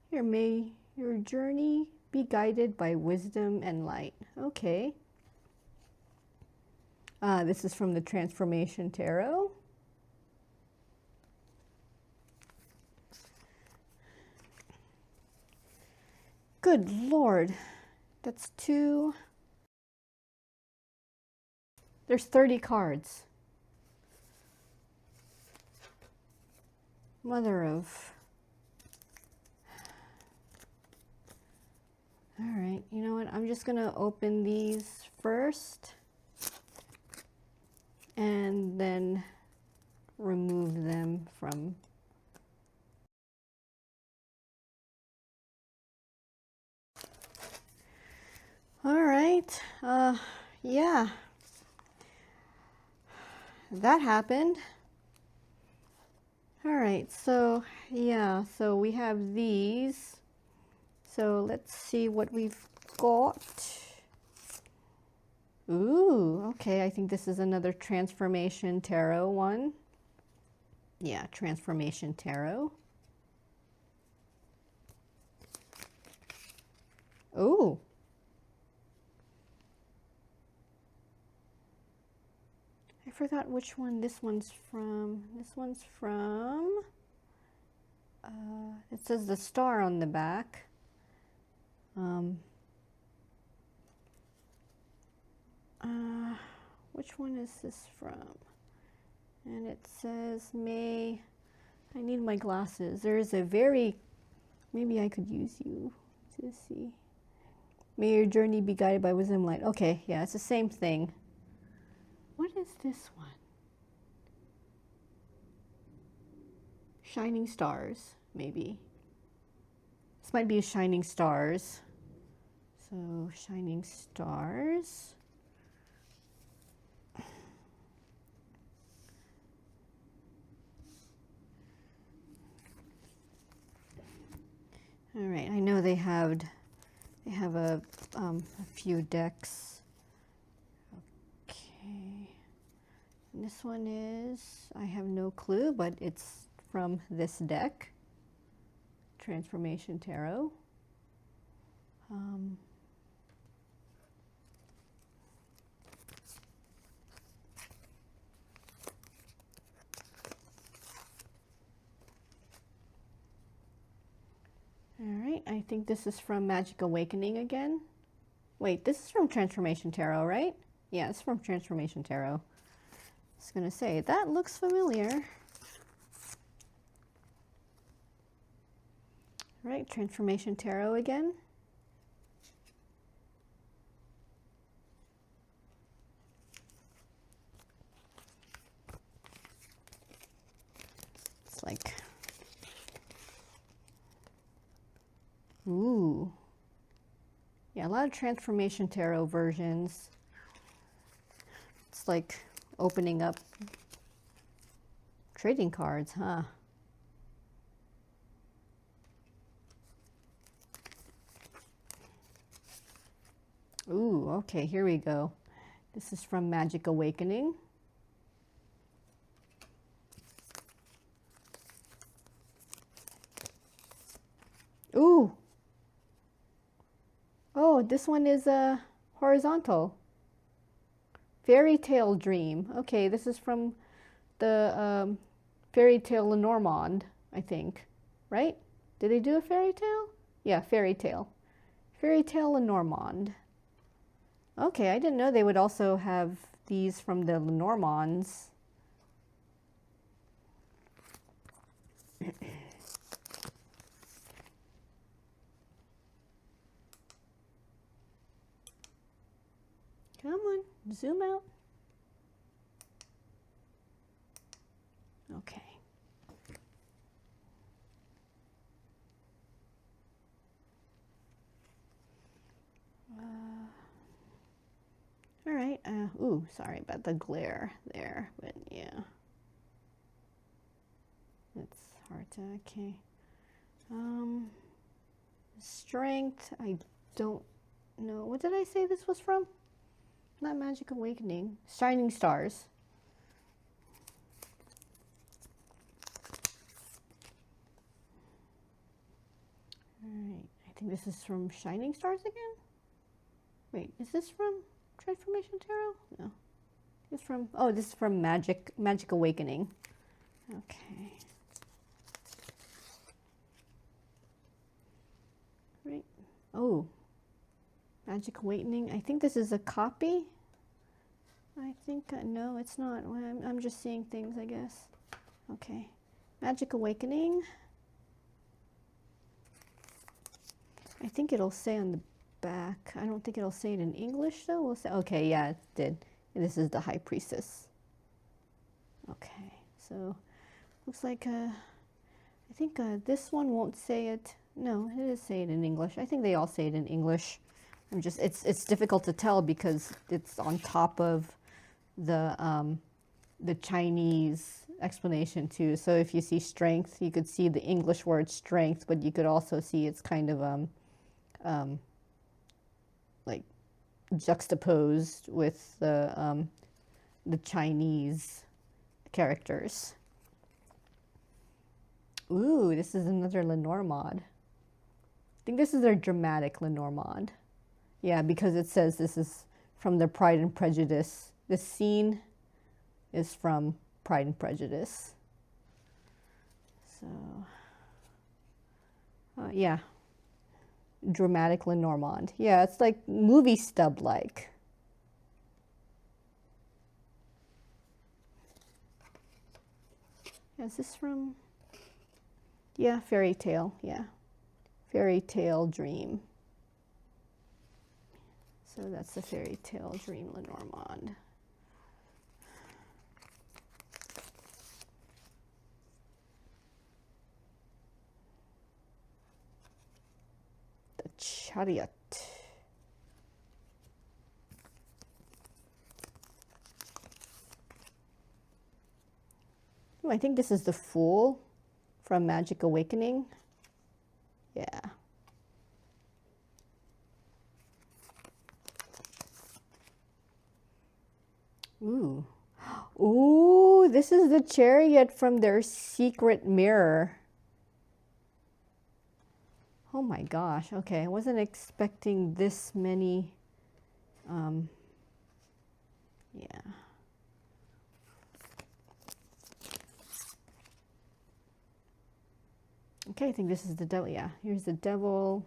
here, may your journey be guided by wisdom and light. Okay. This is from the Transformation Tarot. Good Lord, that's two. There's 30 cards. Mother of. All right, you know what? I'm just gonna open these first and then remove them from. All right, yeah, that happened. All right, so yeah, so we have these. So let's see what we've got. Ooh, okay, I think this is another Transformation Tarot one. Yeah, Transformation Tarot. Ooh. I forgot which one this one's from. This one's from, it says the star on the back. Which one is this from? And it says, I need my glasses. There is a very, maybe I could use you to see. May your journey be guided by wisdom and light. Okay, yeah, it's the same thing. What is this one? Shining stars, maybe. This might be a shining stars. So, shining stars. All right, I know they have a few decks. Okay, and this one is, I have no clue, but it's from this deck, Transformation Tarot. All right, I think this is from Magic Awakening again. Wait, this is from Transformation Tarot, right? Yeah, it's from Transformation Tarot. I was going to say, that looks familiar. All right, Transformation Tarot again. It's like, ooh. Yeah, a lot of Transformation Tarot versions. It's like opening up trading cards, huh? Ooh, okay, here we go. This is from Magic Awakening. Ooh. Oh, this one is horizontal. Fairy Tale Dream. Okay, this is from the Fairy Tale Lenormand, I think. Right? Did they do a fairy tale? Yeah, Fairy Tale. Fairy Tale Lenormand. Okay, I didn't know they would also have these from the Lenormands. Come on, zoom out. Okay. All right. Ooh, sorry about the glare there, but yeah. It's hard to, okay. Strength, I don't know. What did I say this was from? Not Magic Awakening. Shining Stars. All right. I think this is from Shining Stars again? Wait, is this from Transformation Tarot? No. It's from, oh, this is from Magic Awakening. Okay. Right. Oh. Magic Awakening. I think this is a copy. I think, no, it's not. I'm just seeing things, I guess. Okay. Magic Awakening. I think it'll say on the back. I don't think it'll say it in English, though. We'll say, okay, yeah, it did. This is the High Priestess. Okay, so looks like, I think this one won't say it. No, it does say it in English. I think they all say it in English. It's difficult to tell because it's on top of the Chinese explanation too. So if you see strength, you could see the English word strength, but you could also see it's kind of like juxtaposed with the Chinese characters. Ooh, this is another Lenormand. I think this is their dramatic Lenormand. Yeah, because it says this is from the Pride and Prejudice. This scene is from Pride and Prejudice. So, yeah. Dramatic Lenormand. Yeah, it's like movie stub-like. Is this from? Yeah, Fairy Tale. Yeah, Fairy Tale Dream. So that's the Fairy Tale Dream Lenormand. The Chariot. Oh, I think this is the Fool from Magic Awakening. Yeah. Ooh. Ooh, this is the Chariot from their secret mirror. Oh my gosh. Okay, I wasn't expecting this many. Yeah. Okay, I think this is the devil. Yeah, here's the devil.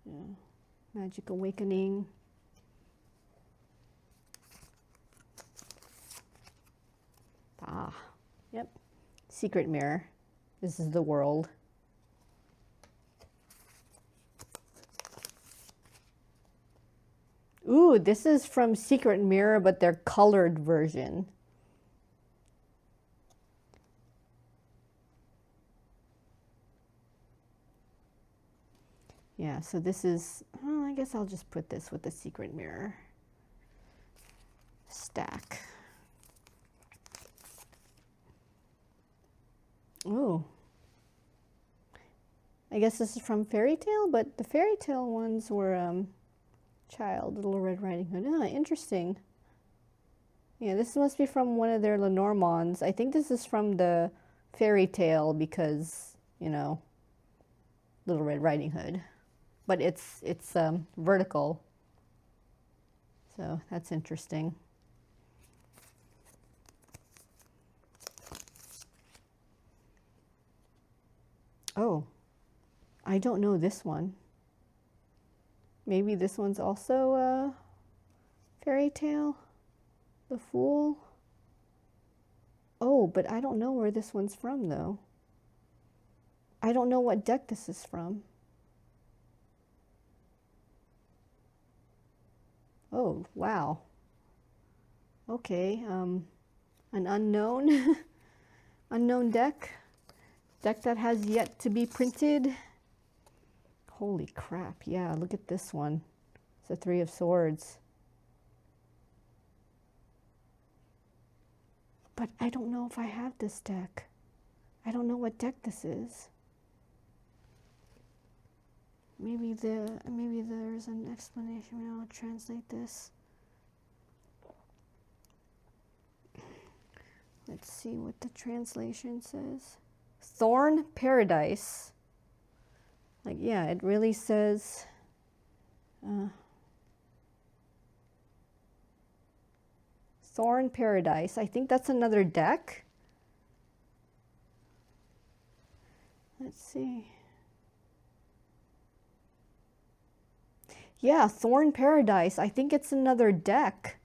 Yeah. Magic Awakening. Ah, yep. Secret mirror. This is the world. Ooh, this is from Secret Mirror, but their colored version. Yeah, so this is, oh, I guess I'll just put this with the Secret Mirror stack. Ooh. I guess this is from Fairy Tale, but the Fairy Tale ones were Child, Little Red Riding Hood. Ah, interesting. Yeah, this must be from one of their Lenormands. I think this is from the Fairy Tale because, you know, Little Red Riding Hood. But it's vertical. So that's interesting. Oh, I don't know this one. Maybe this one's also Fairy Tale, the Fool. Oh, but I don't know where this one's from though. I don't know what deck this is from. Oh, wow. Okay, an unknown unknown deck that has yet to be printed. Holy crap, yeah, look at this one. It's a Three of Swords. But I don't know if I have this deck. I don't know what deck this is. Maybe there's an explanation. I'll translate this. Let's see what the translation says. Thorn Paradise. Like, yeah, it really says Thorn Paradise. I think that's another deck. Let's see. Yeah, Thorn Paradise. I think it's another deck.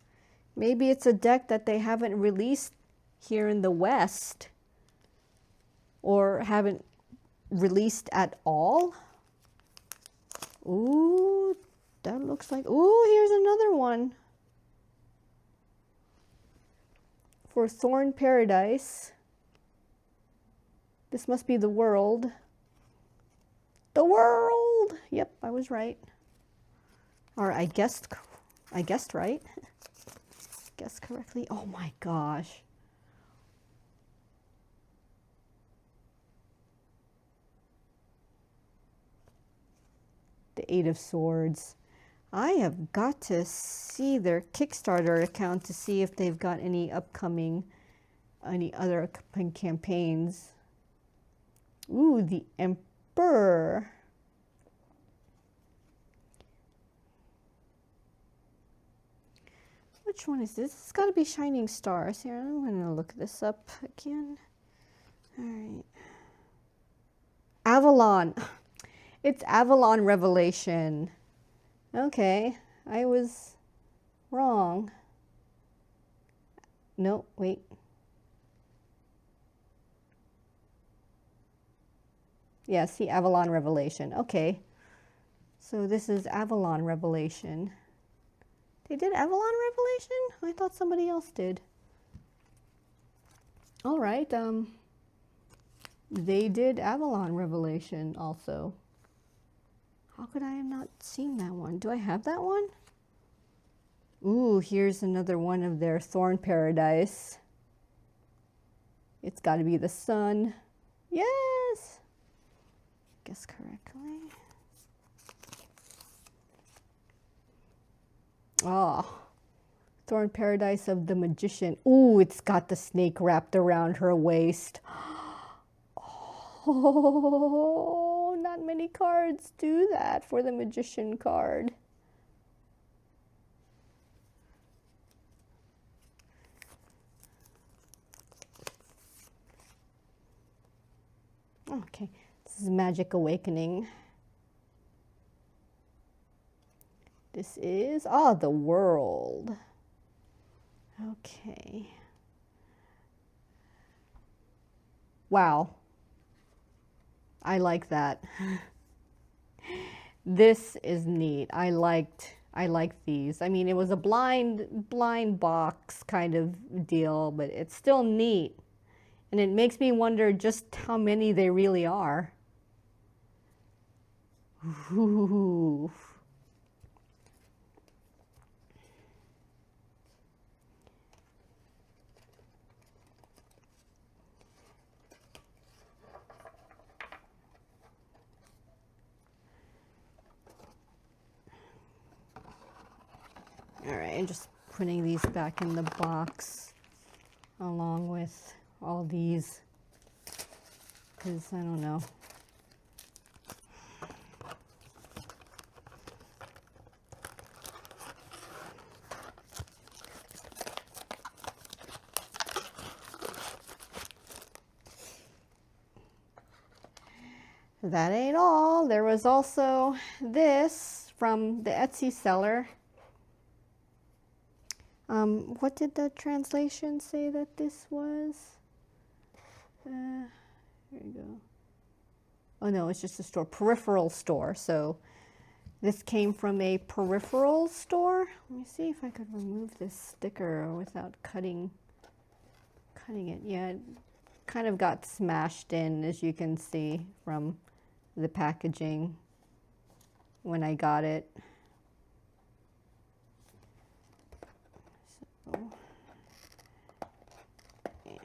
Maybe it's a deck that they haven't released here in the West or haven't released at all. Ooh, that looks like, ooh, here's another one. For Thorn Paradise. This must be the world. The world! Yep, I was right. Or I guessed right. Guessed correctly. Oh my gosh. The Eight of Swords. I have got to see their Kickstarter account to see if they've got any other upcoming campaigns. Ooh, the Emperor. Which one is this? It's got to be Shining Stars. Here, I'm going to look this up again. All right. Avalon. It's Avalon Revelation. Okay, I was wrong. No, wait. Yeah, see, Avalon Revelation. Okay. So this is Avalon Revelation. They did Avalon Revelation? I thought somebody else did. All right. They did Avalon Revelation also. How could I have not seen that one? Do I have that one? Ooh, here's another one of their Thorn Paradise. It's got to be the sun. Yes! Guess correctly. Oh, Thorn Paradise of the Magician. Ooh, it's got the snake wrapped around her waist. Oh, not many cards do that for the Magician card. Okay, this is Magic Awakening. This is, the world. Okay. Wow. I like that. This is neat. I like these. I mean, it was a blind box kind of deal, but it's still neat. And it makes me wonder just how many they really are. Ooh. All right, I'm just putting these back in the box along with all these, because I don't know. That ain't all. There was also this from the Etsy seller. What did the translation say that this was? Here we go. Oh no, it's just a store, peripheral store. So this came from a peripheral store. Let me see if I could remove this sticker without cutting it. Yeah, it kind of got smashed in, as you can see from the packaging when I got it. So, yeah.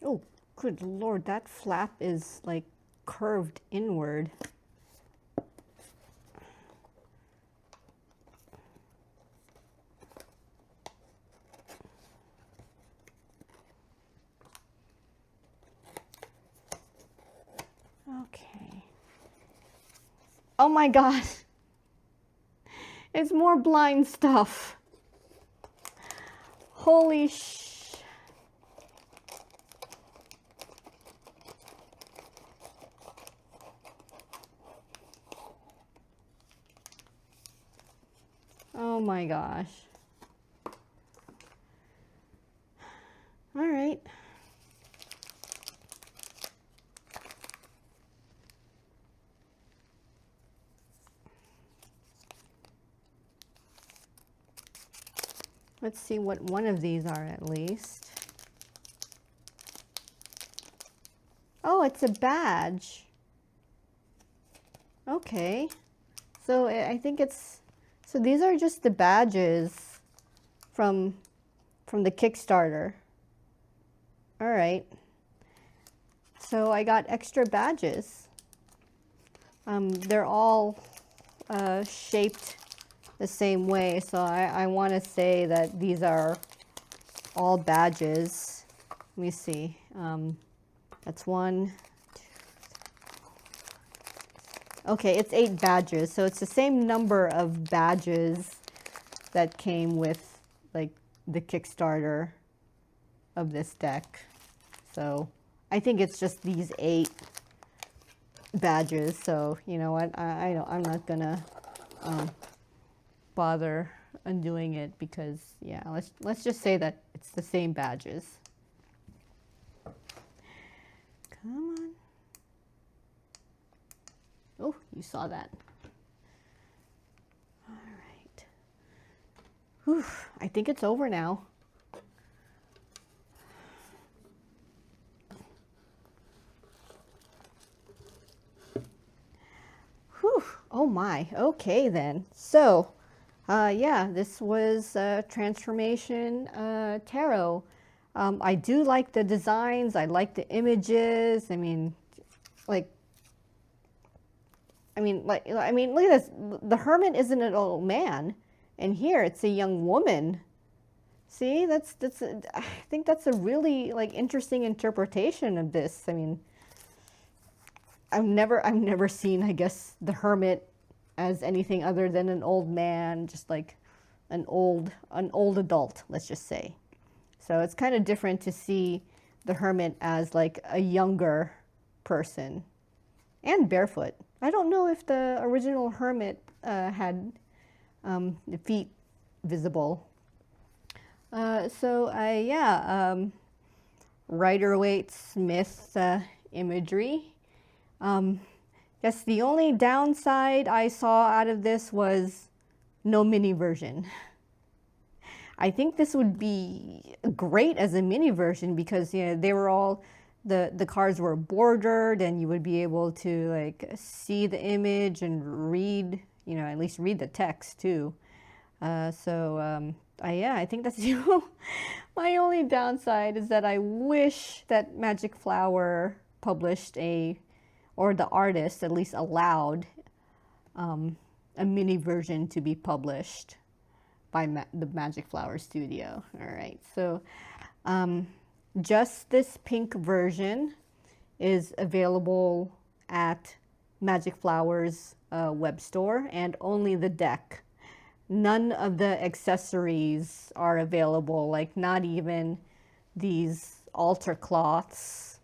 Oh, good Lord, that flap is like curved inward. Okay. Oh my God. It's more blind stuff. Holy sh... Oh my gosh. All right. Let's see what one of these are at least. Oh, it's a badge. Okay. So I think it's... So these are just the badges from the Kickstarter. All right. So I got extra badges. They're all shaped the same way. So I want to say that these are all badges. let me see. That's one. Okay, it's 8 badges, so it's the same number of badges that came with like the Kickstarter of this deck. So I think it's just these 8 badges. So you know what? I'm not gonna bother undoing it because yeah, let's just say that it's the same badges. Come on. Oh, you saw that. All right. Whew, I think it's over now. Whew, oh my, okay then. So, yeah, this was Transformation Tarot. I do like the designs, I like the images. I mean, look at this. The Hermit isn't an old man, and here it's a young woman. See, I think that's a really like interesting interpretation of this. I mean, I've never seen, I guess, the Hermit as anything other than an old man, just like an old adult, let's just say. So it's kind of different to see the Hermit as like a younger person and barefoot. I don't know if the original Hermit had the feet visible. Rider-Waite-Smith imagery. Guess the only downside I saw out of this was no mini version. I think this would be great as a mini version because you know they were all the cards were bordered and you would be able to like see the image and read, you know, at least read the text too. I think that's my only downside is that I wish that MagicFlower published or the artist at least allowed a mini version to be published by the MagicFlower studio. All right, so just this pink version is available at MagicFlower's web store, and only the deck. None of the accessories are available, like not even these altar cloths.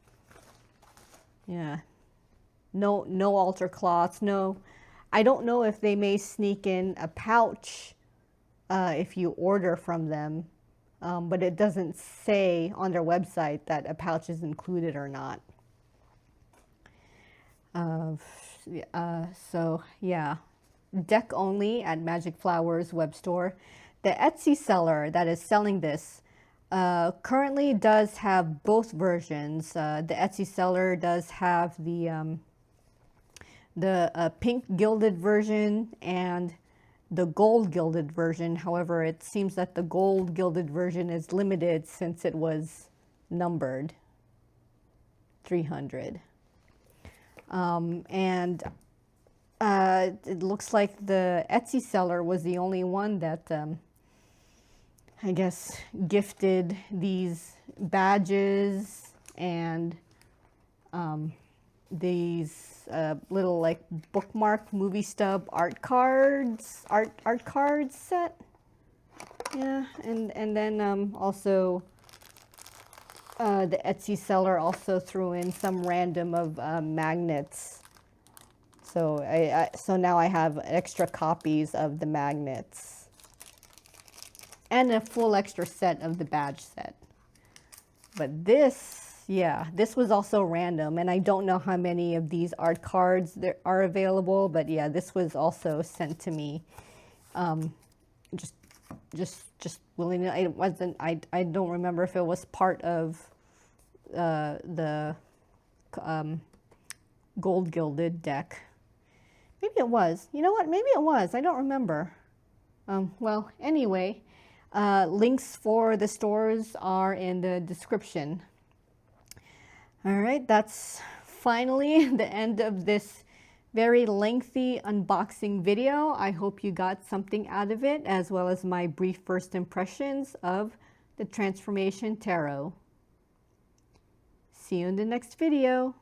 Yeah, no altar cloths, no. I don't know if they may sneak in a pouch if you order from them, but it doesn't say on their website that a pouch is included or not. So yeah, deck only at MagicFlower's web store. The Etsy seller that is selling this currently does have both versions. The Etsy seller does have the pink gilded version and the gold gilded version. However, it seems that the gold gilded version is limited since it was numbered 300. It looks like the Etsy seller was the only one that I guess gifted these badges and these little like bookmark movie stub art cards set. Yeah, and then also the Etsy seller also threw in some random of magnets. So so now I have extra copies of the magnets and a full extra set of the badge set. But this, yeah, this was also random, and I don't know how many of these art cards there are available, but yeah, this was also sent to me just willingly. It wasn't, I don't remember if it was part of the gold gilded deck. Maybe it was. You know what? Maybe it was. I don't remember. Well, anyway, links for the stores are in the description. All right, that's finally the end of this very lengthy unboxing video. I hope you got something out of it, as well as my brief first impressions of the Transformation Tarot. See you in the next video.